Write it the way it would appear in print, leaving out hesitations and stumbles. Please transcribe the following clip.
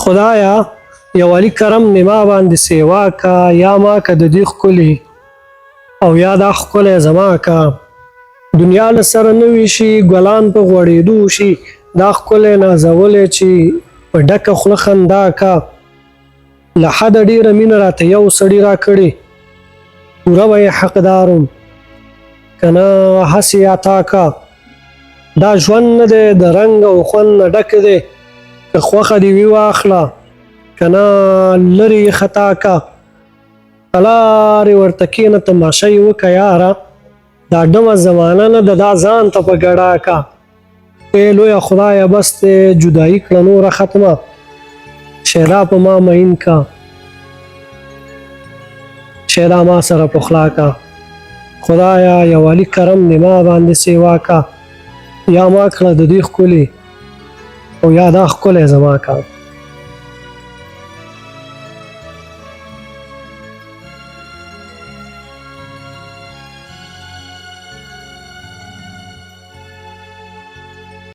خدایا یو علی کرم نما باندې سیوا کا یا ما که د دې ښکلي او یا دا ښکلی زما کا دنیا له سره نوي شي ګلان په غوړېدو شي دا ښکلی نازولی چې په ډکه خوله خندا کا له حده ډېره مینه راته یو سړي راکړې پوره به یې حقدارم که نه هسې عطا کا دا ژوند نه دی د رنګ او خوند نه ډک دی که خوښه دې وي واخله که نه لرې یې خطا کا قلارې ورته کینه تماشه یې وکړه یاره دا ډمه زمانه نه ده دا ځان ته په ګډا کا ای لویه خدایه بس دی جدایي کړه نوره ختمه شیدا په ما مین کا شیدا ما سره پخلا کا خدایا یو علی کرم دې ما باندې سیوا کا یا ما کړه د دې ښکلي او یا دا ښکلی زما کا